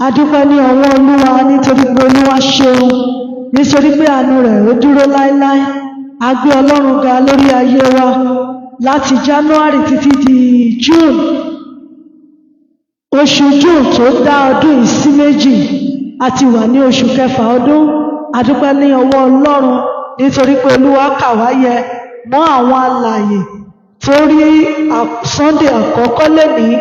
A dúpẹ́ ní ọwọ́ Olúwa nítorí pé Olúwa ṣeun, nítorí pé àánú rẹ̀ ó dúró láéláé. A gbé Ọlọ́run ga lórí ayé wa láti January títí di June. Oṣù June tó dá ọdún yìí sí méjì, a ti wà ní oṣù kẹfà ọdún. A dúpẹ́ ní ọwọ́ Ọlọ́run nítorí pé Olúwa kà wá yẹ mọ́ àwọn alààyè tó rí Sunday àkọ́kọ́ lénìí.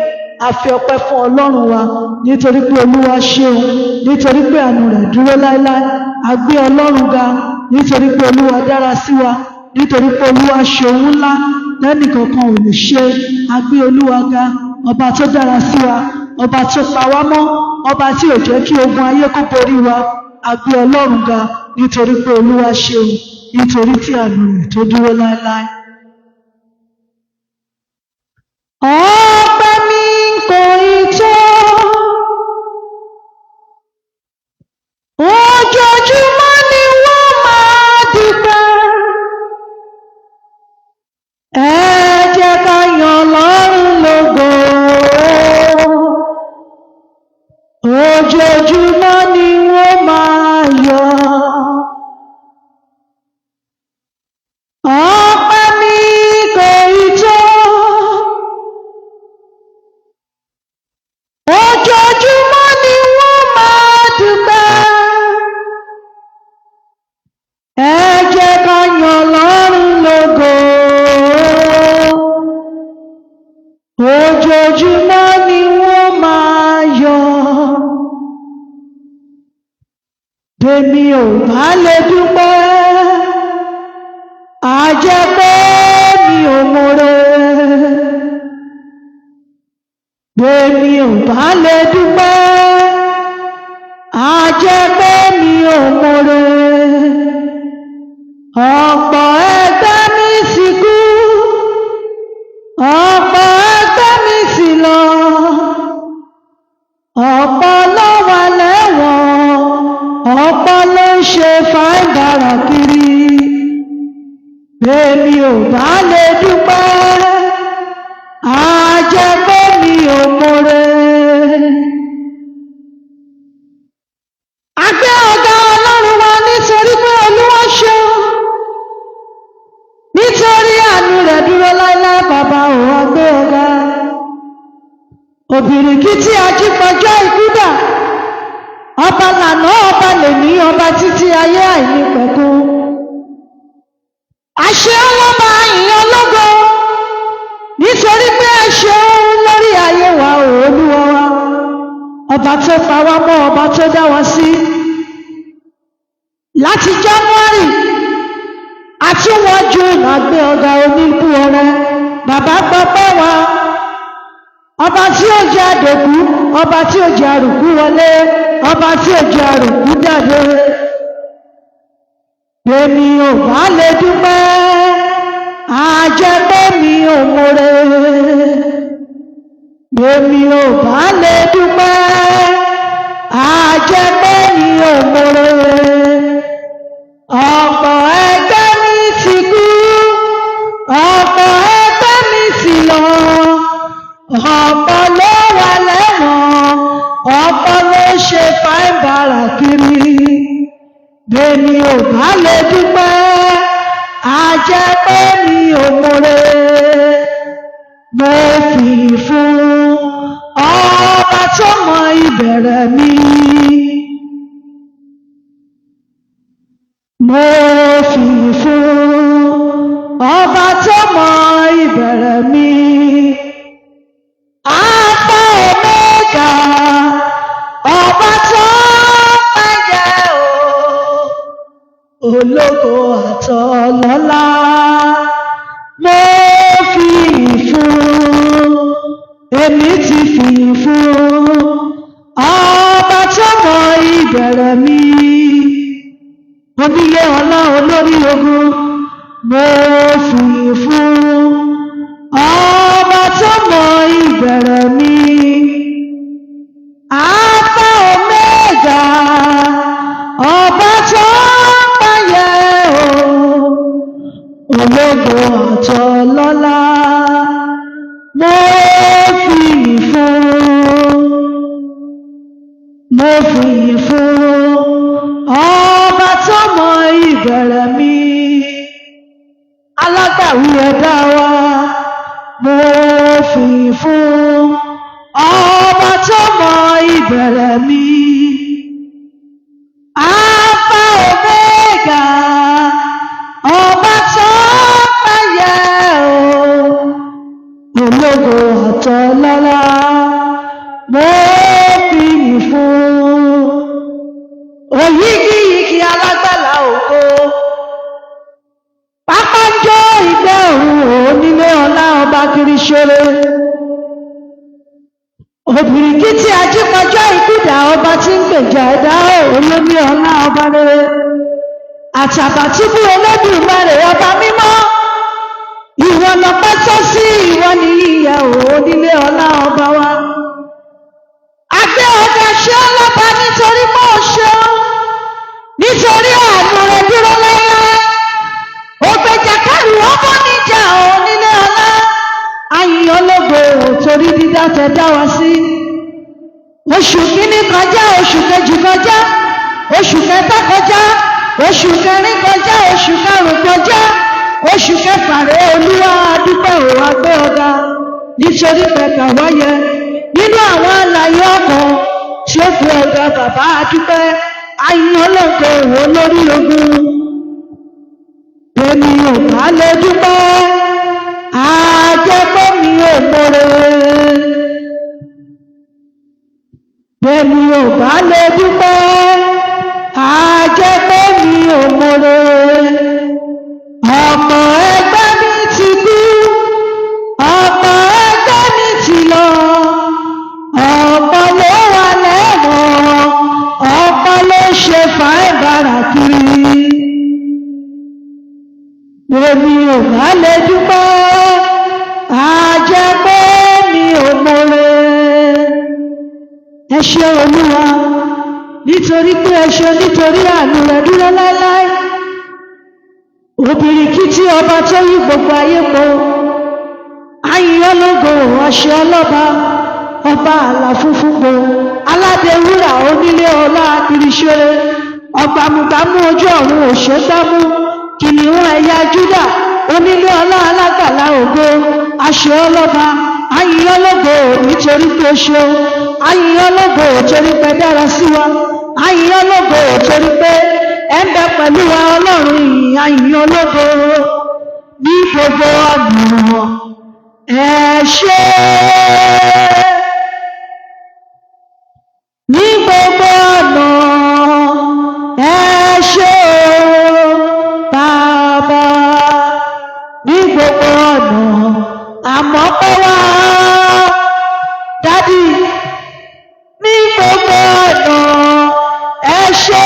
A fi ọpẹ́ fún Ọlọ́run wa nítorí pé Olúwa ṣeun, nítorí pé àánú rẹ̀ dúró láéláé. A gbé Ọlọ́run ga nítorí pé Olúwa dára sí wa, nítorí pé Olúwa ṣe ohun ńlá lẹ́nìkankan ò lè ṣe. A gbé Olúwa ga, ọba tó dára sí wa, ọba tó pa wá mọ́, ọba tí ò jẹ́ kí ogun ayé kó borí wa. A gbé Ọlọ́run ga nítorí pé Olúwa ṣeun, nítorí tí àánú rẹ̀ tó dúró láéláé. Ọpẹ́ mi kò ì tó, ojoojúmọ́ ni wọ́n máa dúpẹ́. Ẹ jẹ́ ká yan Ọlọ́run lógo. Ojoojúmọ́ ni wọ́n máa yọ̀. Ọpẹ́ mi kò ì tó, ojoojúmọ́ ni wọ́n máa dúpẹ́. Ẹ jẹ́ ká yan Ọlọ́run lógo. Ojoojúmọ́ ni wọ́n máa yọ̀. Bẹ́mi ò bá lè dúpẹ́, a jẹ́ pé mi ò mọ̀re. Bẹ́mi ò bá lè dúpẹ́, a jẹ́ pé mi ò mọ̀re. Ọ̀pọ̀ ẹgbẹ́ mi sì kú, ọ̀pọ̀ ẹgbẹ́ mi sì lọ, ọ̀pọ̀ ló wà lẹ́wọ̀n, ọ̀pọ̀ ló ń ṣe fáìbàrà kiri. Bẹ́mi ò bá lè dúpẹ́, a jẹ́ pé mi ò mọ̀re. A gbé ọ̀gá Ọlọ́run wa nítorí pé Olúwa ṣeun, nítorí àánú rẹ̀ dúró láéláé. Bàbá ò wá gbé ọ̀gá. Òbìrìkìtì ajípọ̀jọ́ ìkúdà, ọba lànà ọba lèní, ọba títí ayé àìnípẹ̀kun. Àṣẹ ọlọ́ba ìyẹn ológo, nítorí pé ẹ ṣeun lórí ayé wa ò Olúwa wa. Ọba tó pa wá mọ́, ọba tó dá wa sí. Láti January àtúwọ́jú ìgbàgbé ọ̀gá oníbú ọrẹ. Bàbá gbọ́pẹ́ wa, ọba tí ó jẹ́ àdòkú, ọba tí ó jẹ́ àrùkú wọlé, ọba tí ó jẹ́ àrùkú jáde. Bẹ́mi ò bá lè dúpẹ́, a jẹ́ pé mi ò mọ̀re. Bẹ́mi ò bá lè dúpẹ́, a jẹ́ pé mi ò mọ̀re. Ọ̀pọ̀ ẹgbẹ́ mi ti kú, ọ̀pọ̀ ẹgbẹ́ mi ti lọ, ọ̀pọ̀ ló wà lẹ́wọ̀n, ọ̀pọ̀ ló ṣe fáìbàrà kiri. Bẹ́mi ò bá lè dúpẹ́, a jẹ́ pé mi ò mọ̀re. Mo fi fún ọba tó mọ ìbẹ̀rẹ̀ mi. Mo fi fún ọba tó mọ ìbẹ̀rẹ̀ mi. Alpha Omega, ọba tó pẹ́yẹ o, ológo àtọlọ́lá. Mo fi fún, èmi ti fi fún ọba tó mọ ìbẹ̀rẹ̀ mi. Onílé ọlá olórí ogun, mo fi fún ọba tó mọ ìbẹ̀rẹ̀ mi. Alpha Omega, ọba tó pẹ́yẹ o, ológo àtọlọ́lá. Mo fi mo fìyìn fún ọba tó mọ ìbẹ̀rẹ̀ mi, alágbàwí ẹ̀dá wa. Mo fìyìn fún ọba tó mọ ìbẹ̀rẹ̀ mi, Alpha Omega, ọba tó péye ológo àtọlọ́lá. Mo fìyìn fún òyígíyigì alágbàlá ògo, pápánjọ́ ìgbẹ́ òun onílé ọlá ọba kiri ṣeré, òbìrìkìtì ajíkọjọ́ ìkúdà ọba tí ń gbèjà ẹ̀dá olómi ọlá ọba rere, àtàbàtúbú Olódùmarè ọba mímọ́. Ìwọ lọpẹ́ tọ́ sí, ìwọ ni ìyẹ onílé ọlá ọba wa. Agbé ọjà ṣe ọlọ́ba nítorí mọ́ ṣeun, nítorí àánú rẹ̀ dúró láéláé. Ògbèjà kẹrù ọmọ níjà onílé ọlá. Àyìn ológo torí dídá tẹ dá wa sí. Oṣù kìíní kọjá, oṣù kejì kọjá, oṣù kẹta kọjá, oṣù kẹrin kọjá, oṣù karùn-ún kọjá, oṣù kẹfà rẹ̀ Olúwa dúpẹ́ òun agbé ọ̀gá nítorí pẹ̀ka wáyẹ nínú àwọn àlàyé ọkọ̀ tí ó fi ọ̀gá bàbá dúpẹ́. Àyìn ológo òun lórí ogun. Èmi ò bá lè dúpẹ́, àjẹpọ̀ mi ò mọ̀rẹ́. Èmi ò bá lè dúpẹ́, àjẹpọ̀ mi ò mọ̀rẹ́. Ọmọ ẹgbẹ́ mi ti kú, ọmọ ẹgbẹ́ mi ti lọ, ọmọ ló wà lẹ́wọ̀n, ọmọ ló ṣe fàìbàrà kiri. Èmi ò bá lè dúpẹ́, àjẹpọ̀ mi ò mọ̀rẹ́. Ẹ ṣé Olúwa nítorí pé ẹ ṣé, nítorí àánú rẹ̀ dúró láéláé. Òbìrìkìtì ọba tó yí gbogbo ayé po, àyìn ológo àṣẹ ọlọ́ba, ọba àlà funfun po, aládé wúrà onílé ọlá kiriṣore, ọgbàmùgbàmù ojú ọ̀run òṣèdámú, kìnìún ẹ̀yà Júdà, onílé ọlá alágbàlá ògo, àṣẹ ọlọ́ba. Àyìn ológo nítorí pé ṣe, àyìn ológo torí pé dára sí wa, àyìn ológo torí pé ẹ ń bẹ pẹ̀lú wa Ọlọ́run ìyìn. Àyìn ológo ní gbogbo ọ̀nà. Ẹ ṣé ní gbogbo ọ̀nà, ẹ ṣé Bàbá ní gbogbo ọ̀nà. Àmọ́ pé wá dádì ní gbogbo ọ̀nà, ẹ ṣé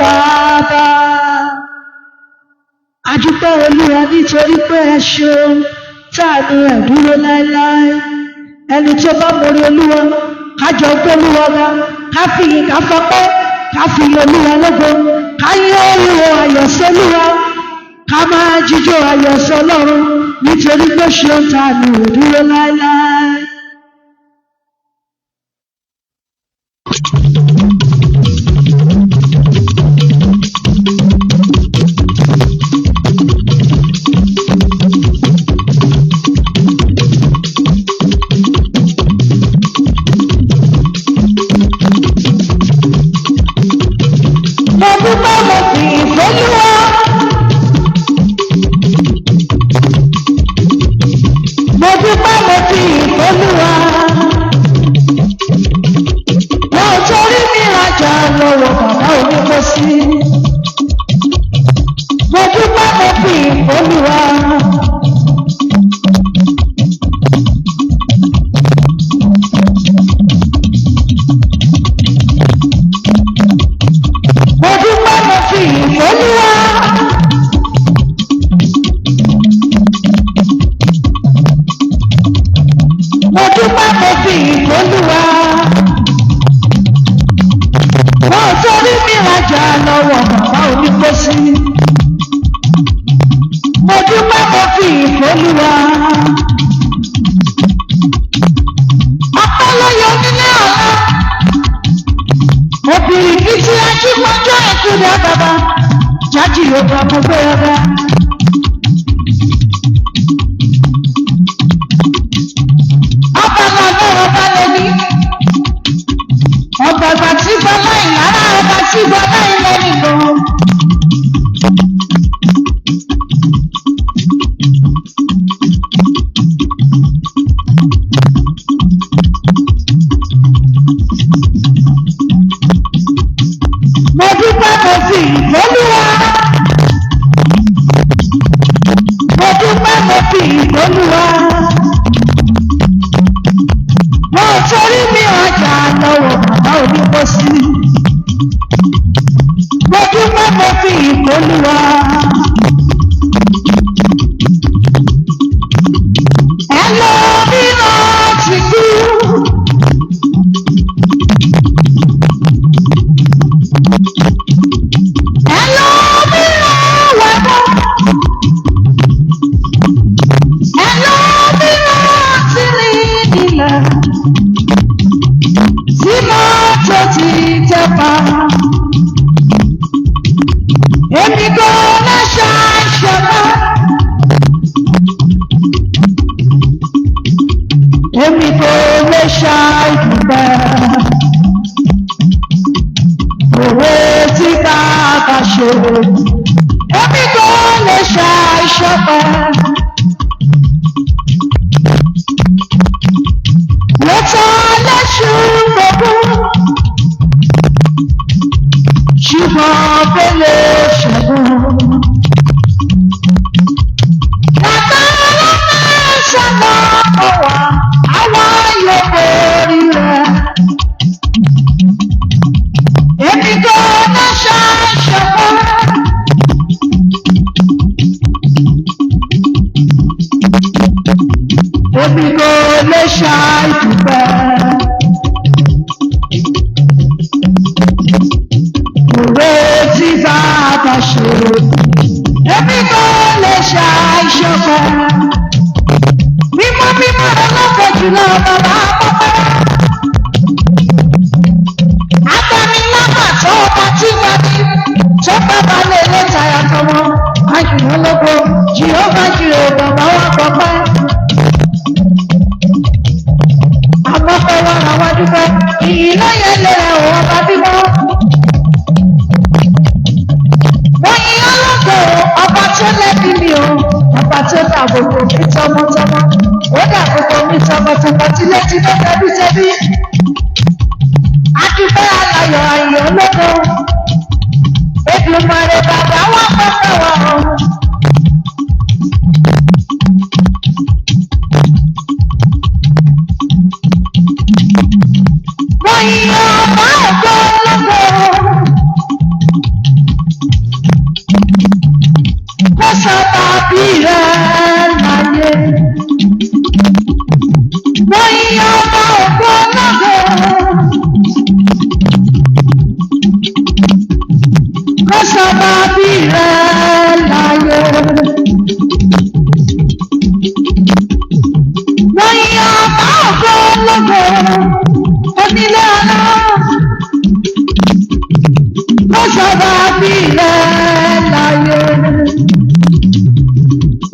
Bàbá. Adúpẹ́ Olúwa nítorí pé ẹ ṣeun, táànù ẹ̀ dúró láéláé. Ẹni tó bá mọ̀rí Olúwa kájọ gbé Olúwa ga, ká fìyìn ká fọpẹ́, ká fìyìn Olúwa lógo, ká yìn Olúwa ayọ̀ sólúwa, ká máa jíjó ayọ̀ sọ́lọ́run nítorí pé ṣeun, táànù ẹ̀ dúró láéláé. Mo dúpẹ́ mo fìyìn f'Olúwa. Mo dúpẹ́ mo fìyìn f'Olúwa. Mo torí mi rajà lọ́wọ́ bàbá oníkósí. Mo dúpẹ́ mo fìyìn f'Olúwa. Mo dúpẹ́ mo fìyìn f'Olúwa. Mo dúpẹ́ mo fìyìn f'Olúwa. Mo torí mi rajà lọ́wọ́ bàbá oníkósí. Mo dúpẹ́ mo fìyìn f'Olúwa. Ọpẹ́ ló yọ nílé ọ̀la. Òbìrìkìtì ajípọ́jọ́ ìtúdà bàbá jájì ọba mo gbé ọba. Ọba bàbá ọba lẹ́ni. Ọba àgbà tí bọ́lá ìlara ọba tí bọ́lá ilẹ̀ nìkan. Mo dúpẹ́ mo fi ìfọ́lúwa. Mo dúpẹ́ mo fi ìfọ́lúwa. Mo torí mi ọjà lọ́wọ́ bàbá onípòsí. Mo dúpẹ́ mo fi ìfọ́lúwa. Ẹlòmíràn ti kú. Èmi kò lè ṣàìṣọ̀kan. Èmi kò lè ṣàìdúpẹ́. Òwe tí ká bá ṣe. Èmi kò lè ṣàìṣọ̀kan. Lọ́tọ̀ lẹ́ṣù gbogbo. Ṣùgbọ́n bẹ́lẹ̀ ṣẹ́gun. Bàbá ọlọ́mọ ṣàlọ́ ọ̀wà, àwọn yóò borí rẹ̀. Èmi kò lè ṣàìṣọ̀kan. Èmi kò lè ṣàìdúpẹ́. Òwe tí bàbá ṣe, èmi kò lè ṣàìṣọ̀kan. Mímọ́ mímọ́ ọlọ́pàá jùlọ bàbá àpapọ̀. Agbanilágbà tó ọba tí wà ní, tó bàbá lè lè tàyà tọmọ. Àjùmọ̀ lóko, Jèhófà jùlọ bàbá wà pọ̀pẹ́. Àmọ́ pé wọ́n ra wájú pẹ́, ìyìn náà yẹn lè rẹ̀ wọ́n bá bímọ. Wọ́n yí ọlọ́gbọ̀ ọba tó lẹ́bi mi o, ọba tó dàbòbò mi tọmọtọmọ, ó dàbòbò mi tọmọtọmọ tílétí tó tẹbí tẹbí. Adúpẹ́ alayọ̀ ayọ̀ ológo, Èdùmàrè bàbá wà pẹ́pẹ́ wà o. Wọ́n yí ọba ògo ológo. Sọ́ba bí rẹ̀ láyé. Wọ́n yí ọba ògo ológo. Sọ́ba bí rẹ̀ láyé. Wọ́n yí ọba ògo ológo. Onílé ọlá. Sọ́ba bí rẹ̀ láyé.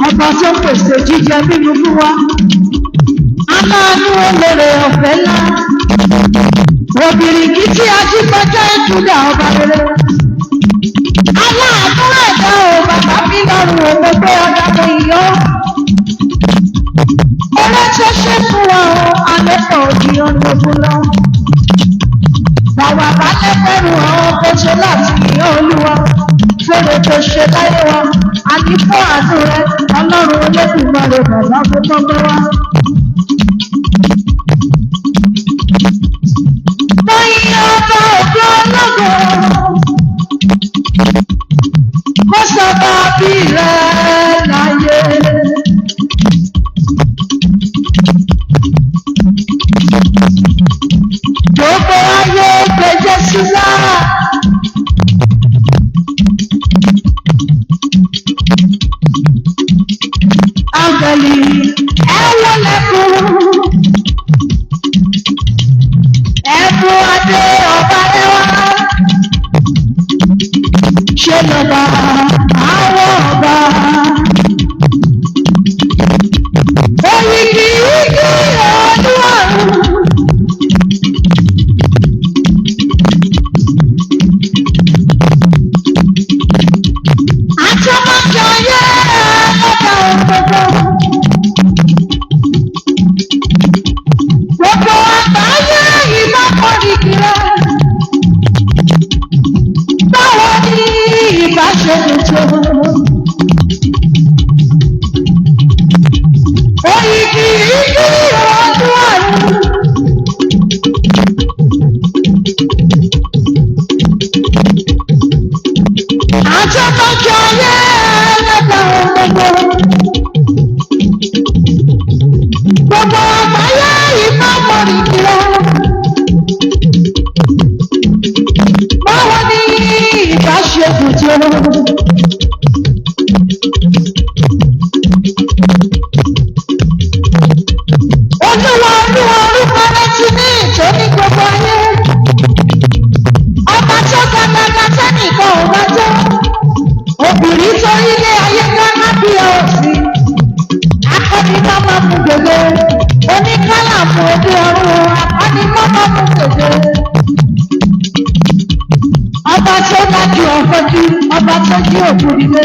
Ọba tó pèsè jíjẹ mímu fún wa. Aláàánú olóore ọ̀fẹ́ ńlá. Òbìrìkìtì ajípọ́jọ́ ìtúdà ọba rere. Aláàánú ẹ̀dá o bàbá mi lọ́rùn òun pé ọjà mo yọ. Eré tó ṣe fún wa o, alẹ́pọ̀ òdì ọ̀nà ogun lọ. Bàbá bá lẹ́pẹ̀rù àwọn bó ṣe láti yọ Olúwa. Fèrè tó ṣe láyé wa, a ní fún àánú rẹ, Ọlọ́run Olódùmarè bàbá fún tọ́gbọ́ wa. Mo yí ọba ògo ológo, kó sọ́ba bí rẹ̀ láyé. Gbogbo ayé gbé Jésù lára. Áńgẹ́lì ẹ wọlé lọ́ba àwọn ọba. Òyìnbí igi ọdún ọ̀run. Àjọmọ̀jọ yẹ lọ́dọ̀ gbogbo. Gbogbo àgbáyé ìbá kọ́ni kìlọ̀. Báwo ni ìbá ṣe lè tó? Òyìnbí igi ọdún ọ̀run. Àjọmọ̀jọ yẹ lọ́dọ̀ gbogbo. Gbogbo àgbáyé ìbá kọ́ni kìlọ̀. Báwo ni ìbá ṣe lè tó? Olúwa olúwa orúkọ rẹ̀ ti ní ìtòní gbogbo ayé. Ọba tó gbàgbàgbà sẹ́nìkan ò bá tó. Obìnrin tó ilé ayé káná bí òsì. Akọni mọ́mọ́ mú gègé. Oníkálà fún ojú ọrùn. Akọni mọ́mọ́ mú gègé. Ọba tó dájú ọ̀fọ́jú. Ọba tó jí òkú nílé.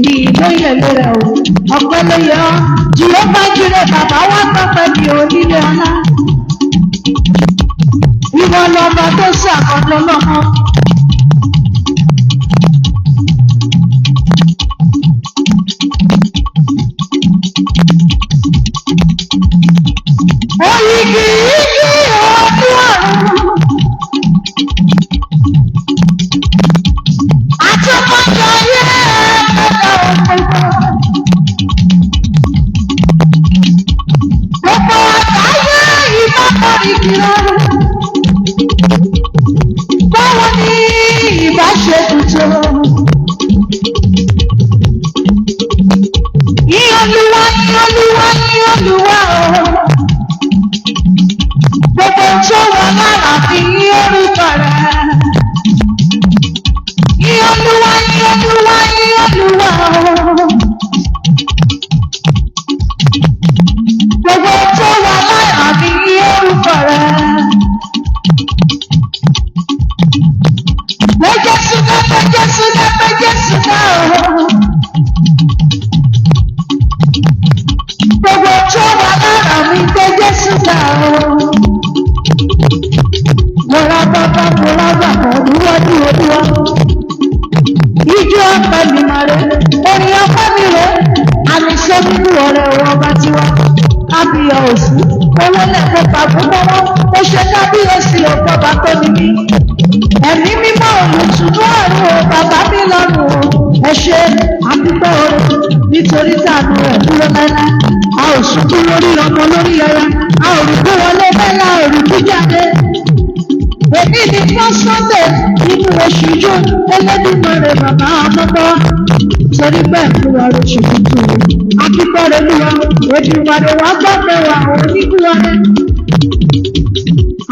Ní ìlú ìlẹ̀lẹ̀ rẹ̀ o. Ọpẹ́ ló yẹ ọ́. Jìhóbá jire bàbá wá pẹ́pẹ́ ní onílé ọlá. Ìwọ lọba tó ṣàkọjọ lọ́mọ. Òyìnbí igi ọdún ọ̀run. Àjọmọ̀jọ yẹ lọ́dọ̀ gbogbo. Gbogbo àgbáyé ìbá kọ́ni kìlọ̀. Báwo ni ìbá ṣe tuntun? Yìn Olúwa, yìn Olúwa, yìn Olúwa o. Gbogbo tó wà lára fi yìn orúkọ rẹ̀. Yìn Olúwa, yìn Olúwa, yìn Olúwa o. Gbogbo tó wà lára fi yìn orúkọ rẹ̀. Jésù náà, Jésù náà, Jésù náà o. Gbogbo tó wà lára mi gbé Jésù náà o. Mo ra bàbá, mo ra bàbá, olúwọ́dú olúwa. Ijó ọpẹ́ mi máa rẹ̀, orin ọpẹ́ mi rẹ̀, àmì ṣe nínú ọ̀rẹ́ ọba tiwa. Kábíyọ̀ òsì, owó lẹ́kọ̀ọ́ pàbó mọ́wọ́, ó ṣe kábíyèsí ọ̀pọ̀ bá tó ní mí. Ẹ̀mí mímọ́ olùtùnú ọ̀run o, bàbá mi lọ́rùn o. Ẹ ṣe àdúgbò orin nítorí tàánú rẹ̀ dúró láíláí. A ò ṣubú lórí ọmọ lórí ẹyẹ, a ò rí kó wọlé bẹ́lá òrì kú jáde. Èmi ni first Sunday nínú oṣù June, Elédùmarè bàbá àmọ́gbọ́. Torí bẹ́ẹ̀ fún wa lóṣù tuntun. Àdúgbò rẹ̀ lù wá, Èdùmàrè wá gbọ́ mẹ́wàá onígbùwà rẹ̀.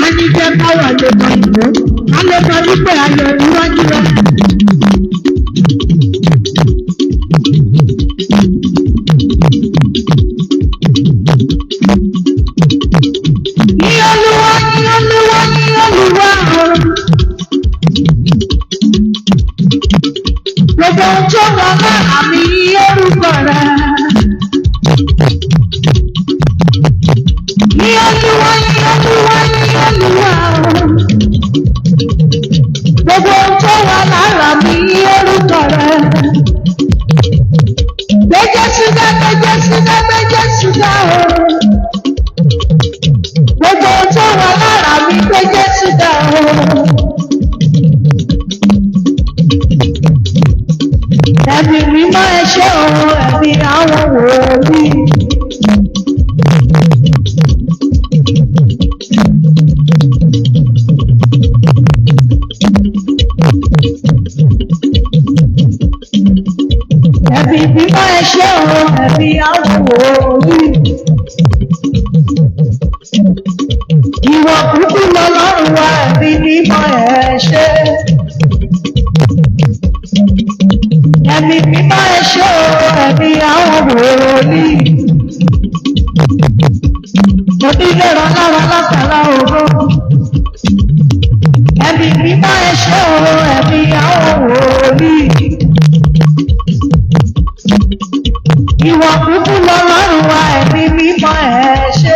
A ní jẹ́ káwà lè mọ ìlú, a lè mọ wípé ayọ̀ níwájú rẹ̀. Yìn Olúwa, yìn Olúwa, yìn Olúwa o. Gbogbo tó wà lára mi yìn orúkọ rẹ̀. Yìn Olúwa, yìn Olúwa, yìn Olúwa o. Gbogbo tó wà lára mi yìn orúkọ rẹ̀. Gbé Jésù ga, gbé Jésù ga, gbé Jésù ga o. Gbogbo tó wà lára mi gbé Jésù ga o. Ẹ̀mí mímọ́ ẹ ṣé o, ẹ̀mí àwọn wòlíì. Ẹ̀mí mímọ́ ẹ ṣé o, ẹ̀mí àwọn wòlíì. Ìwọ kúkú lọ́lọ́run wa, ẹ̀mí mímọ́ ẹ ṣé. ẹ ṣé o ẹ̀mí àwọn wòlíì. Onílẹ̀rọ lára látara ògo. Ẹ̀mí mímọ́ ẹ ṣé o ẹ̀mí àwọn wòlíì. Ìwọ kúkú lọ́lọ́run wa ẹ̀mí mímọ́ ẹ ṣé.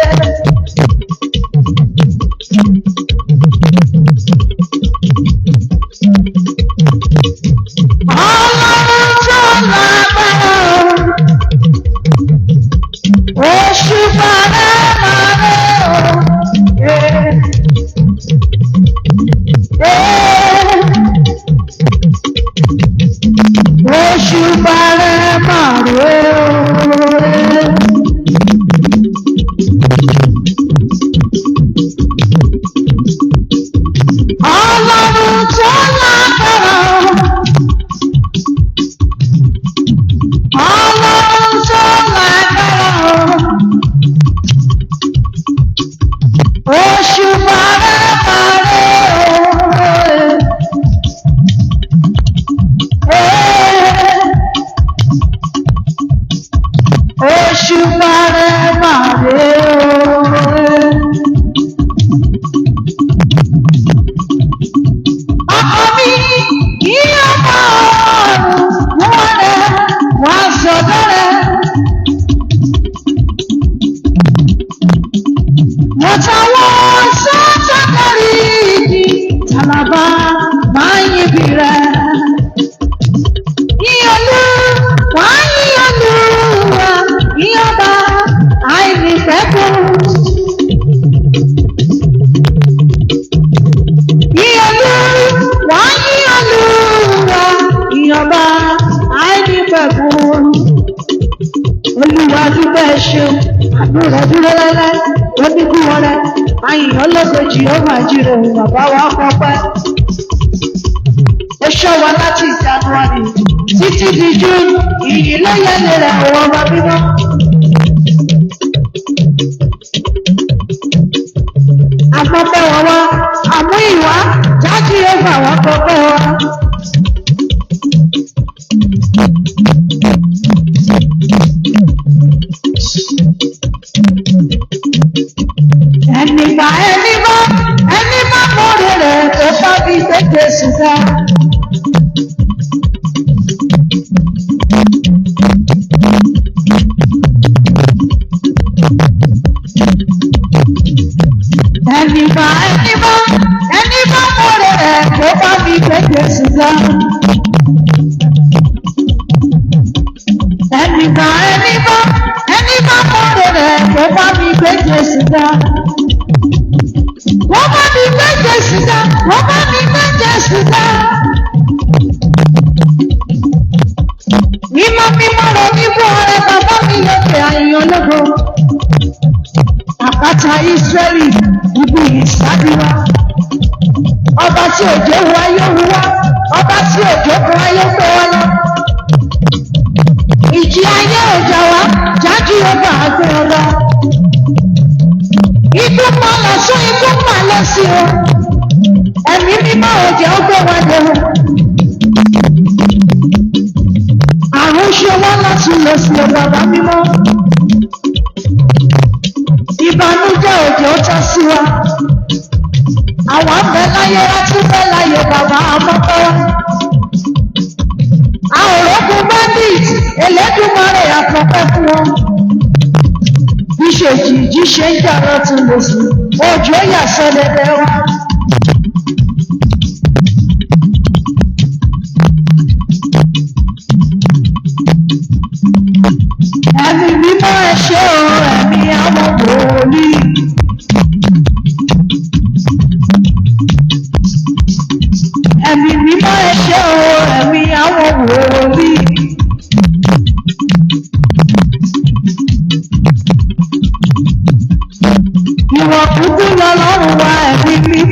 Ọlọ́run tó lágbára oṣù bàrẹ́ oṣù bàrẹ́ màrẹ́ Ọlọ́run tó lágbára Ọlọ́run tó lágbára oṣù bàrẹ́ oṣù bàrẹ́ màrẹ́ ọkọ mi kí ọmọ wọn rẹ wọn sọdọ rẹ wọn táwọn sọjọ kárí ìdí tàlàbà máa ń yíbi rẹ yíyọlú wàá yíyọlú wa yíyọba àìnífẹ̀kùn. Yíyọlú wàá yíyọlú wa yíyọba àìnífẹ̀kùn. Olúwa dúpẹ́ ṣeun àdúrà dúró lẹ́lẹ́ oníkú wọn rẹ àyìnbó lọ́gọ́jì ó máa jírò bàbá wa pọ́pẹ́. Ó ṣọ́ wa láti January títí di June ìyìn ló yẹlẹ rẹ̀ àwọn ọmọ bímọ. Àpapọ̀ wọn wá àmú ìwá jáde ẹ̀fà wọn pọ̀pọ̀ wa. Ẹnìgbà ẹni bá mọ̀rẹ̀ rẹ̀ tó bá bí gbẹ́gbẹ́ ṣùgbà. Ẹnìgbà ẹni bá mọ̀rẹ̀ rẹ̀ tó bá bí gbẹ́gbẹ́ ṣùgbà. Ẹnìgbà ẹni bá mọ̀rẹ̀ rẹ̀ tó bá bí gbẹ́gbẹ́ ṣùgbà. Wọ́n bá mi gbẹ́jẹ̀ síta, wọ́n bá mi gbẹ́jẹ̀ síta. Mímọ́ rẹ̀ níbo ọ̀rẹ́ bàbá mi lókè àyàn lógo. Àpáta Ísírẹ́lì ibi ìsádiwa. Ọba tí òjò wu ayé wu wá, ọba tí òjò kan ayé gbé wá lọ. Ìjì ayé òjà wá, jájú ọba àgbẹ̀ ọba. Ikú pa lọ sún ikú pa lọ sí o. Ẹ̀mí mímọ́ òjò ó gbé wọn dé o. Àrùn ṣe wá láti lọ sí o bàbá mímọ́. Ìbànújẹ́ òjò ó tọ́ sí wa. Àwọn abẹ láyé láti fẹ́ láyé bàbá àmọ́tọ́. Àòrógùn bandit Elédùmarè àkọ́kọ́ fún wọn. Ìṣèjì ṣe ń jàrá tún lè sí òjò yà sọ́dẹ̀dẹ̀ wá. Ẹ̀mí mímọ́ ẹ ṣé o ẹ̀mí àwọn wòlíì. Ẹ̀mí mímọ́ ẹ ṣé o ẹ̀mí àwọn wòlíì. Ìwọ kúkú lọ́lọ́run wa ẹ̀mí mímọ́.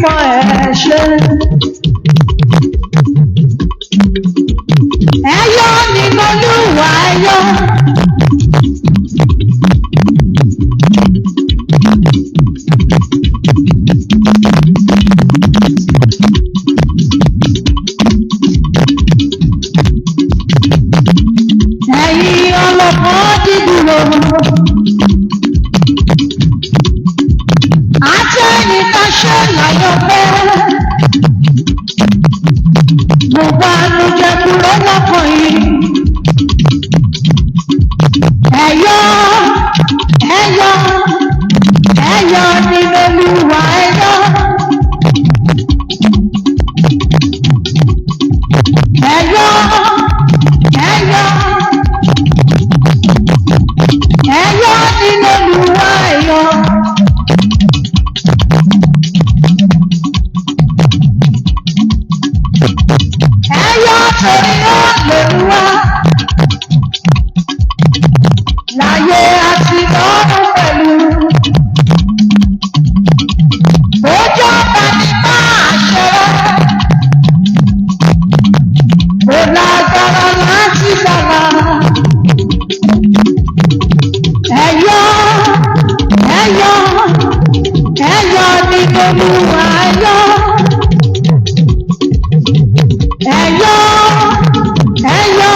ṣe láyọ̀fẹ́. Mo bá nu jẹ kúrò lọ́kàn yìí. Ẹ̀yọ́ ẹ̀yọ́ ẹ̀yọ́ nínú Olúwa ẹ̀yọ́. Ẹ̀yọ́ ẹ̀yọ́ ẹ̀yọ́ nínú Olúwa ẹ̀yọ́. Ẹ̀yọ́ torí Olúwa láyé àti lọ́run pẹ̀lú. Bójú ọba ní máa ṣe kò lágbára láti gbàgbà. Ẹ̀yọ́ ẹ̀yọ́ ẹ̀yọ́ nínú Olúwa ẹ̀yọ́. Ẹ̀yọ́ ẹ̀yọ́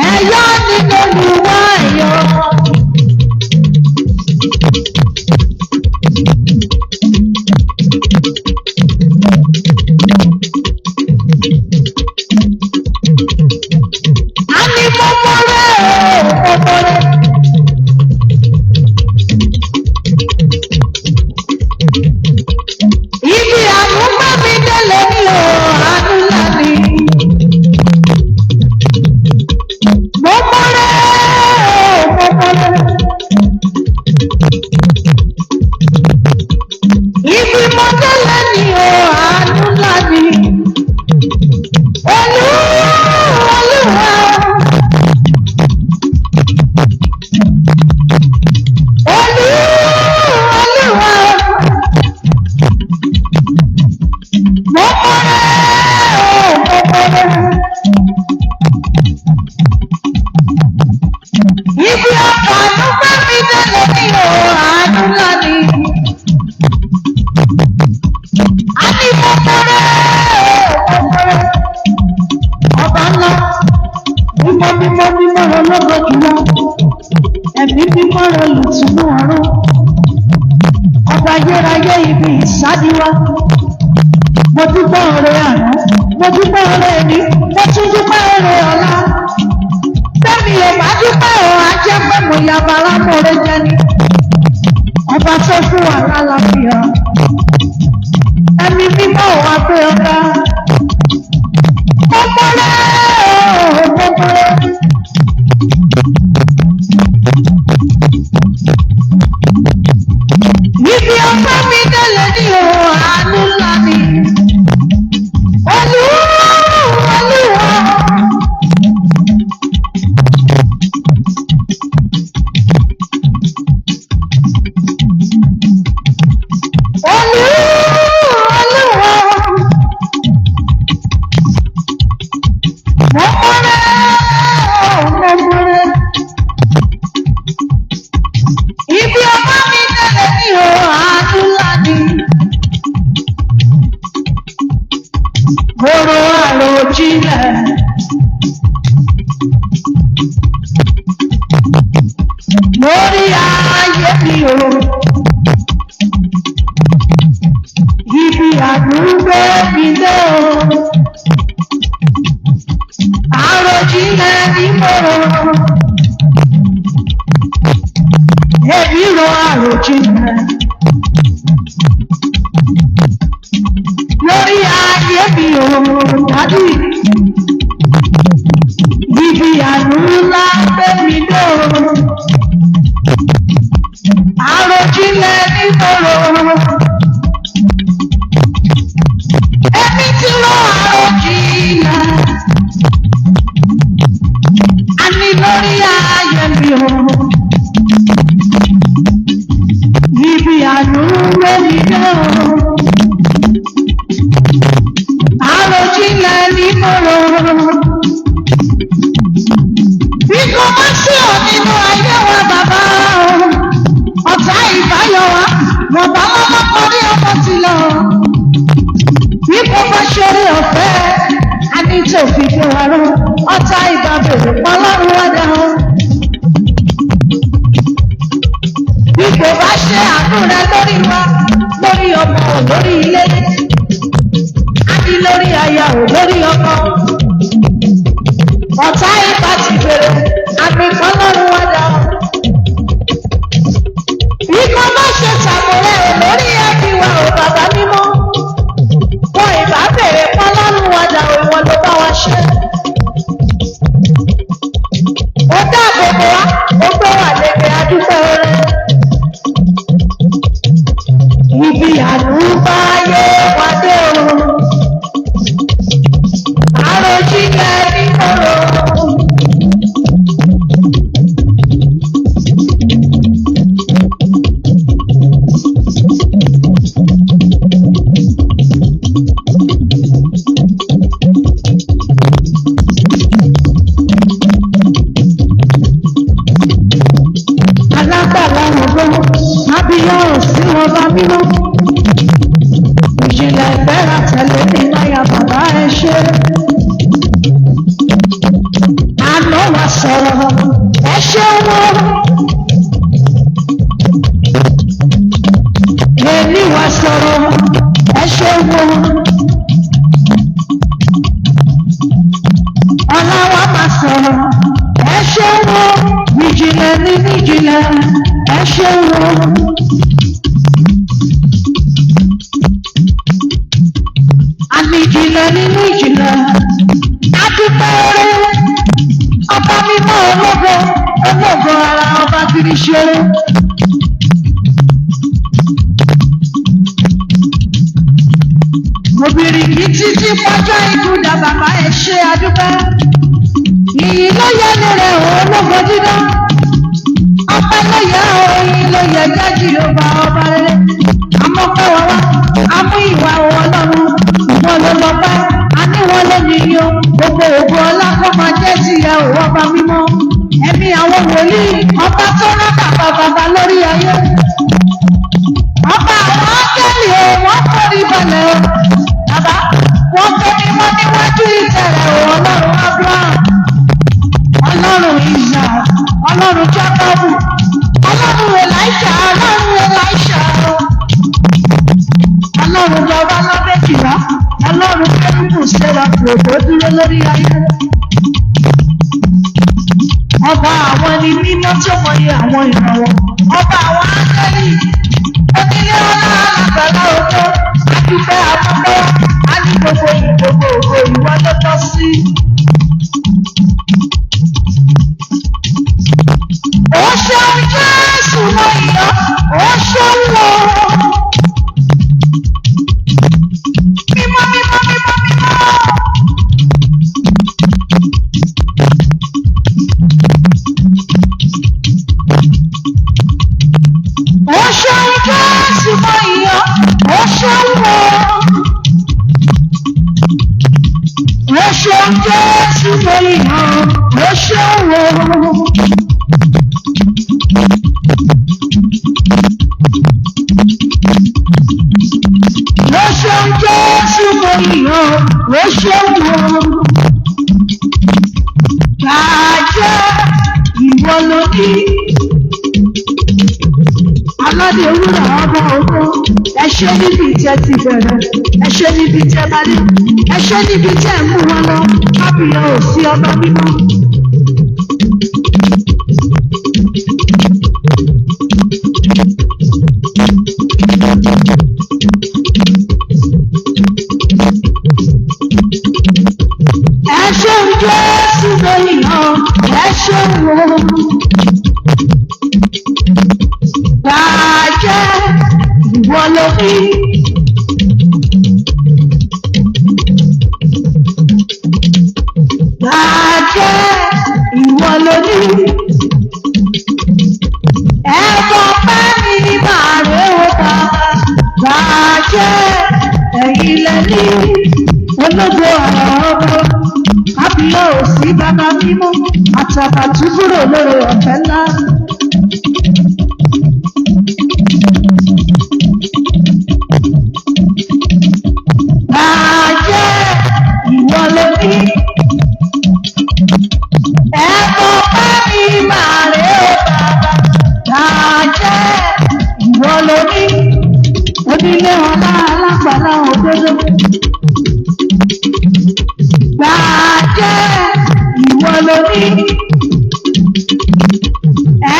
ẹ̀yọ́ nínú Olúwa ẹ̀yọ́. A ní mọ́mọ́rẹ́ mọ́mọ́rẹ́. Ibi àánú bá mi délé ní o, àánú ńlá ni. Mọ́mọ́rẹ́ mọ́mọ́rẹ́. Ibi mo délé ní o, àánú ńlá ni. Olúwa ibi ọkọ̀ ló bá mi délé ní o, àánú ńlá ni. A ní mọ́mọ́rẹ́ ọba ńlá, mímọ́ mímọ́ mímọ́ ọlọ́gbọ́n jùlọ, ẹ̀mí mímọ́ olùtùnú ọ̀run, ọba ayérayé ibi ìsádiwá. Mo dúpẹ́ oore àná, mo dúpẹ́ oore ẹni, mo tún dúpẹ́ oore ọ̀la. Bẹ́ẹ̀ni ò bá dúpẹ́ ò á jẹ́ pé mo ya bàrá mòre jẹ ni. Ọba tó fún wa lálàáfíà, ẹ̀mí mímọ́ ò wá pé ọba. Mọ́mọ́rẹ́ mọ́mọ́rẹ́. Ibi ọgbọ́n mi délé ní o, àánú ńlá ni. Olúwa. Ibi ọba mi délé ní o, àánú ńlá ni. Gbòòrò àròjinlẹ̀. Lórí ayé mi o. Ibi àdúgbò mi dé o. Àròjinlẹ̀ ní gbòòrò. Èmi ro àròjinlẹ̀. Lórí ayé mi o, dádì. Ibi àánú ńlá gbé mi dé o. Àròjinlẹ̀ ní gbòòrò. Èmi ti ro àròjinlẹ̀. A ní lórí ayé mi o. Ibi àánú gbé mi dé o. Àròjinlẹ̀ ní gbòòrò. Bí kò bá sí ò nínú ayé wa bàbá o, ọ̀tá ìbáyọ̀ wa, bàbá ọmọ kọrí ọmọ ti lọ. Bí kò bá ṣorí ọ̀fẹ́, a ní tó fi gbé wa ró, ọ̀tá ìbàbèrè pọ́lọ́run wá dá o. Bí kò bá ṣe àánú rẹ lórí wa, lórí ọmọ ò lórí ilé, á di lórí aya ò lórí ọkọ. Ọ̀tá ìbá ti bèrè, àmì kan lọ́rùn wá dá. Ikọ́ bá ṣe ṣàmúlẹ̀ ò lórí ẹbí wa ò bàbá mímọ́. Wọn ìbá bèrè pọ́n lọ́rùn wá dá ìwọ̀n ló bá wa ṣe. Ó dáàbò bò wá, ó gbé wà lédè adúpẹ́ rẹ̀. Ibi àánú bá yé wa dé o. Àròjinlẹ̀ ní kòrò. Alágbàlá ọgbọ́n, ábíyọ̀ sí ọba mímọ́. Ìjìnlẹ̀ ìfẹ́ra tẹ̀lé ní náyà bàbá ẹ ṣe. Àná wa sọ̀rọ̀, ẹ ṣe wọ́n. Èmi wa sọ̀rọ̀, ẹ ṣe wọ́n. Ọlá wa máa sọ̀rọ̀, ẹ ṣe wọ́n. Ìjìnlẹ̀ ní ìjìnlẹ̀, ẹ ṣe wọ́n. Àmì ìjìnlẹ̀ nínú ìjìnlẹ̀, adúpẹ́ rẹ̀. Ọba mímọ́ ológo, ológo ara ọba kiri ṣeré. Obìnrin kì í títí pọ́jọ́ ìdúdà bàbá ẹ̀ ṣe adúpẹ́. Ìyìn ló yẹ ní rẹ̀ ológo dídá. Ọpẹ́ ló yẹ oyin ló yẹ jáde ọba ọba rere. Amọ́pẹ́ wá wá, amú ìwà Ọlọ́run. Wọ́n ló lọ pẹ́, a ní wọ́n ló ní yó. Gbogbo ògo ọlá kó máa jẹ́ ti ẹ òwò ọba mímọ́. Ẹ̀mí àwọn wòlíì, ọba tó rán bàbá bàbá lórí ayé. Ọba àwọn áńgẹ́lì o, wọ́n forí balẹ̀ o. Bàbá, wọ́n tó mímọ́ níwájú ìtẹ̀rẹ̀ o, Ọlọ́run Abraham. Ọlọ́run Isaac, Ọlọ́run Jákọ́bù, Ọlọ́run Elijah, Ọlọ́run Elisha. Ọlọ́run jọba lọ́dẹ́kìlá, Ọlọ́run kẹ́rùkù ṣẹlẹ̀ kò dúró lórí ayé. Ọba àwọn ẹni mímọ́ tí ó mọyì àwọn ìrànwọ́. Ọba àwọn áńgẹ́lì, onílé ọlá àgbàlá ògo, adúpẹ́ àpapọ̀, á ní gbogbo ìgbogbo ògo ìwọ ló tọ́ sí. Ó ṣeun Jésù mọ ìyọ́, ó ṣeun wọ. Mímọ́ mímọ́ mímọ́ mímọ́. Ó ṣeun Jésù mọ ìyọ́, ó ṣeun wọ. Ó ṣeun Jésù mọ ìyọ́, ó ṣeun wọ. Ó ṣeun Jésù mọ ìyọ́, ó ṣeun wọ. Gbàjẹ́ ìwọ ló ní. Aládé wúrà ọba ògo, ẹ ṣé níbi tí ẹ ti bẹ̀rẹ̀, ẹ ṣé níbi tí ẹ bá dé, ẹ ṣé níbi tí ẹ mú wọn lọ, kábíyọ̀ ò sí ọba mímọ́. Ẹ ṣeun Jésù lóyìn hàn, ẹ ṣeun wo. Bàjẹ́ ìwọ ló ní. Bàjẹ́ ìwọ ló ní. Ẹ̀kọ́ pẹ́ mi máa rè ó bàbá. Bàjẹ́ ẹ̀yin lẹ́ni. Ológo àwọn ọmọ. Kábíyọ̀ ò sí bàbá mímọ́. Àtàbàtúbúrò lórí ọ̀fẹ́ ńlá. onílé ọlá bàbá alágbàlá òdodo. Gbàjẹ́ ìwọ ló ní.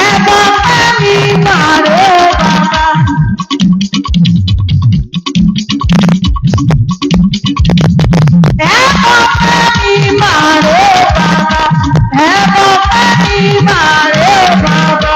Ẹ̀bùn ẹ̀mí màrè bàbá. Ẹ̀bùn ẹ̀mí màrè bàbá. Ẹ̀bùn ẹ̀mí màrè bàbá.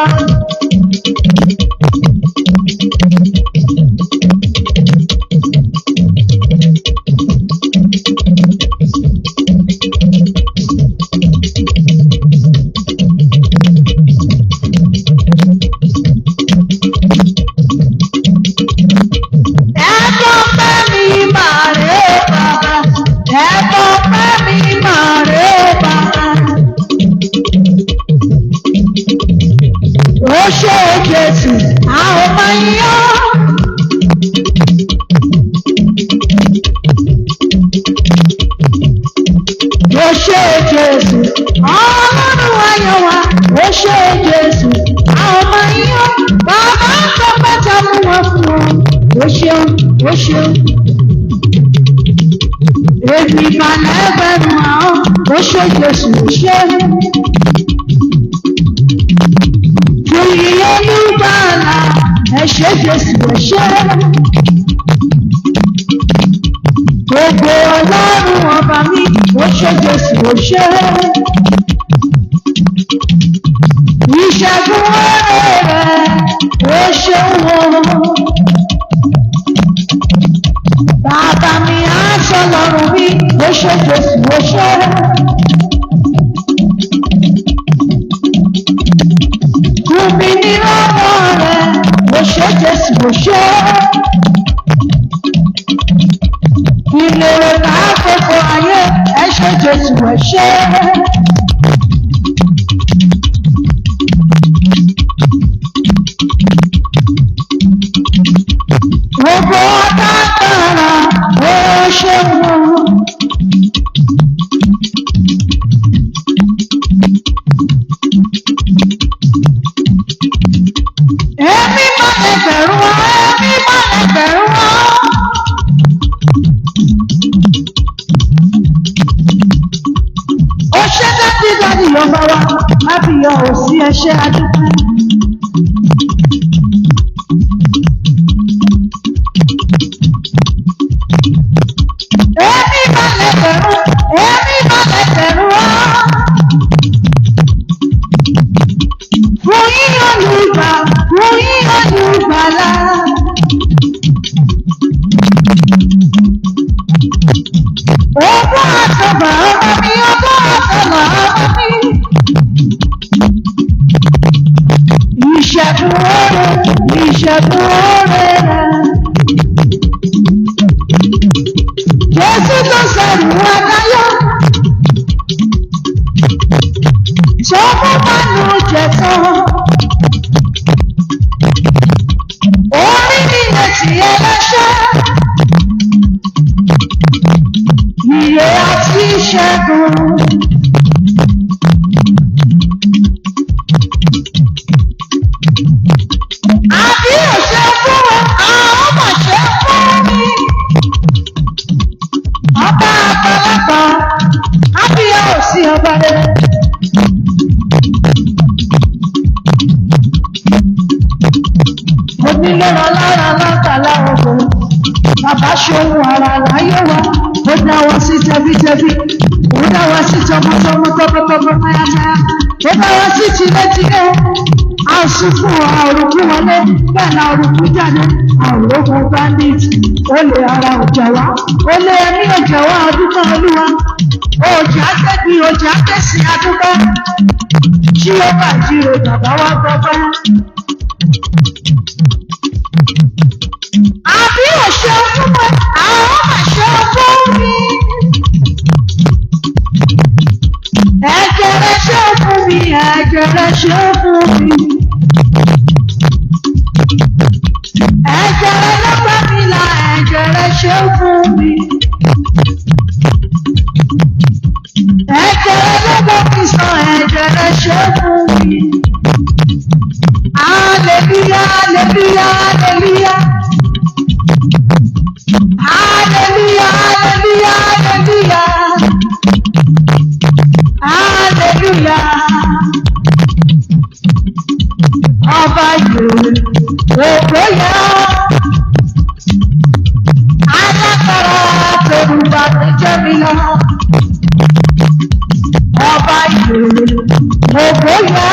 Jésù, a ó máa yọ̀. Ó ṣé Jésù, Ọlọ́run ayọ̀ wa. Ó ṣé Jésù, a ó máa yọ̀. Bàbá tó pẹ́ta mú wọn fún ọ. Ó ṣeun, ó ṣeun. Èmi balẹ̀ ẹgbẹ̀rún àwọn. Ó ṣé Jésù, ó ṣé. Ìyè olùgbàlà, ẹ ṣé Jésù, ẹ ṣé. Gbogbo Ọlọ́run ọba mi, ó ṣé Jésù, ó ṣé. Ìṣẹ́gun ọ̀rẹ́ rẹ̀, ó ṣe wọ́n. Bàbá mi aṣọ lọ́rùn mi, ó ṣé Jésù, ó ṣé. Fúnmi ní ọwọ́ rẹ̀, ó ṣé Jésù, ó ṣé. Ìlérò lákòókò ayé, ẹ ṣé Jésù, ẹ ṣé. Gbogbo agbára, ó ṣe wọ́n. Èmi máa lè bẹ̀rù wọn, èmi máa lè bẹ̀rù wọn. Ó ṣe dájú ọba wa, láti yọ òsì ẹṣẹ́ adúgbò. Èmi máa lè bẹ̀rù, èmi máa lè bẹ̀rù wọn. Fún yín olùgbà, fún yín olùgbàlà. Ogún àtọ̀bà ọmọ mi, ogún àtọ̀bà ọmọ mi. Ìṣẹ́gun oore, ìṣẹ́gun oore rẹ̀. Jésù tó sẹ̀rù adáyọ̀. Tó mú mánú jẹ̀tọ́. Orí ni ẹ̀sìn ẹlẹ́ṣẹ̀. Ìyè àti ìṣẹ́gun. Àbí òṣè fún wọn, àwọn ọmọ ṣe fún mi. Ọba àgbàlagbà, àbí òsì ọba rẹ̀. Onílọ́rọ̀ lára látàlá ọkọ̀. Bàbá ṣohun ara láyé wa. Ó dá wa sí tẹbítẹbí. Ó dá wa sí tọmọtọmọ tọmọtọmọ táyátáyá. Ó dá wa sí tilétilé. A sún fún àrùkú wọlé. Bẹ́ẹ̀ ni àrùkú jáde. Àrùkú bandit. Olè ara òjà wá. Olè ẹ̀mí òjà wá àdúgbò olúwa. Òjà tẹ́gbìn òjà tẹ̀sí àdúgbò. Tí ó bàjírò bàbá wa gbọ́gbọ́. Àbí òṣè fún wọn, àwọn ọmọ ṣe fún mi. Ẹ̀jẹ̀ rẹ̀ ṣe fún mi, ẹ̀jẹ̀ rẹ̀ ṣe fún mi. Ẹ̀jẹ̀ rẹ̀ ló gbà mí là, ẹ̀jẹ̀ rẹ̀ ṣe fún mi. Ẹ̀jẹ̀ rẹ̀ ló gbà mí sàn, ẹ̀jẹ̀ rẹ̀ ṣe fún mi. Hallelujah, hallelujah, hallelujah. ògo yẹ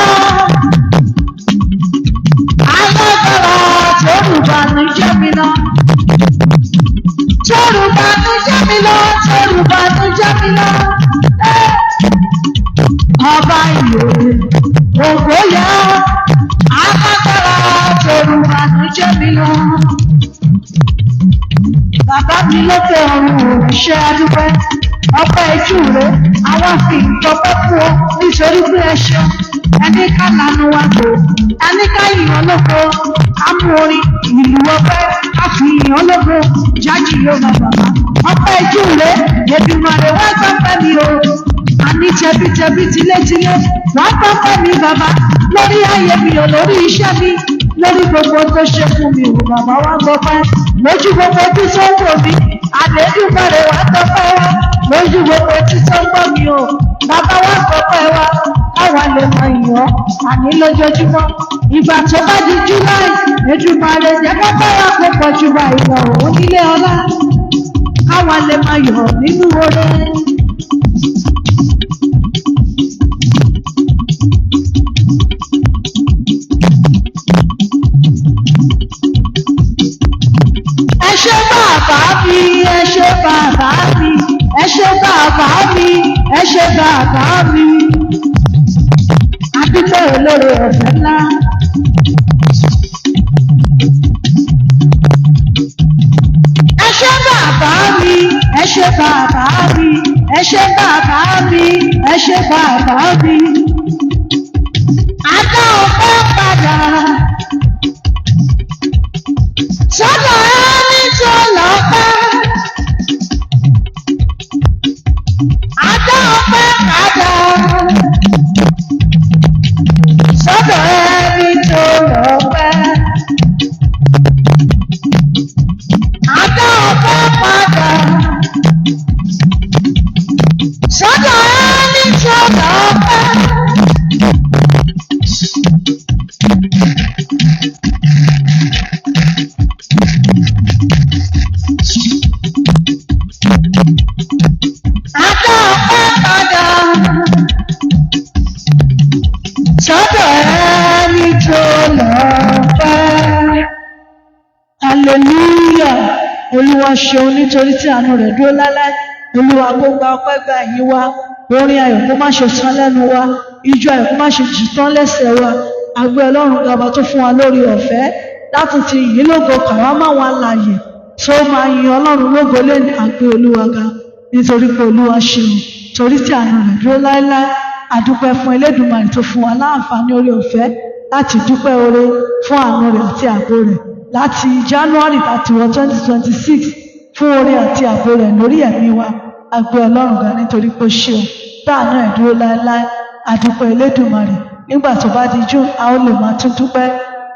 alágbára torùbànújẹ́ mi lọ torùbànújẹ́ mi lọ torùbànújẹ́ mi lọ ọba ìyè ògo yẹ alágbára torùbànújẹ́ mi lọ. Bàbá mi lókè ọ̀run òṣìṣẹ́ adúpẹ́ ọpẹ́ ojú rẹ̀ àwọn fi ìtọ́pẹ́ fún ọ nítorí pé ẹ ṣeun ẹni ká lanu wa gbò ẹni ká yìnyín lóko ká mú orin ìlú ọpẹ́ ká fi yìnyín lóko jájì yóò máa bàbá ọpẹ́ ojú rẹ̀ Èdùmàrè wá gbọ́pẹ́ mi o àní tẹbítẹbí tilétilé wá gbọ́pẹ́ mi bàbá lórí ayé mi o lórí iṣẹ́ mi lórí gbogbo tó ṣe fún mi o bàbá wá gbọ́pẹ́ lójú gbogbo tí tó ń wò mí Àdédùmarè wá gbọ́pẹ́ wá lójú gbogbo tí tó ń gbọ́ mi o bàbá wá gbọ́pẹ́ wá káwa lè mọ ìyọ́ àní lójoojúmọ́ ìgbà tó bá di July Èdùmàrè jẹ́ gbọ́pẹ́ wá kó pọ̀ jù báyìí lọ òun nílé ọlá káwa lè máa yọ̀ nínú oore. Ẹ ṣé bàbá mi, ẹ ṣé bàbá mi, ẹ ṣé bàbá mi, ẹ ṣé bàbá mi. Adúpẹ́ olóore ọ̀fẹ́ ńlá. Ẹ ṣé bàbá mi, ẹ ṣé bàbá mi, ẹ ṣé bàbá mi, ẹ ṣé bàbá mi. Adá ọpẹ́ padà. Sọ́dọ̀ ẹni tó lọ́pẹ́. Adá ọpẹ́ padà. Sọ́dọ̀ ẹni tó lọ́pẹ́. Adá ọpẹ́ padà. Sọ́dọ̀ ẹni tó lọ́pẹ́. Adá ọpẹ́ padà sọ́dọ̀ ẹni tó lọ́pẹ́. Hallelujah! Olúwa ṣeun nítorí tí àánú rẹ̀ dúró láláí. Olúwa kó gba ọpẹ́ gba ìyìn wa. Orin ayọ̀ kó má ṣe tán lẹ́nu wa. Ijó ayọ̀ kó má ṣe jì tán lẹ́sẹ̀ wa. A gbé Ọlọ́run ga ọba tó fún wa lórí ọ̀fẹ́ láti ti yìn lógo kàwá máwọn alààyè tó máa yin Ọlọ́run lógo lẹ́nu àgbé Olúwa ga. Nítorí pé Olúwa ṣeun torí tí àánú rẹ̀ dúró láéláé. Adúpẹ́ fún Elédùmarè tó fún wa láǹfààní orí ọ̀fẹ́ láti dúpẹ́ oore fún àánú rẹ̀ àti ààbò rẹ̀ láti January 31, 2026 fún oore àti ààbò rẹ̀ lórí ẹ̀mí wa. A gbé Ọlọ́run ga nítorí pé ó ṣeun táànú ẹ̀ dúró láéláé. Adúpẹ́ Elédùmarè nígbà tó bá di June a ó lè máa tún dúpẹ́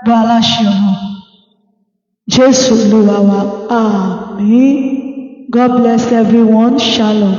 bá aláṣẹ ọ̀run. Jésù Olúwa wa, àmín. God bless everyone. Shalom.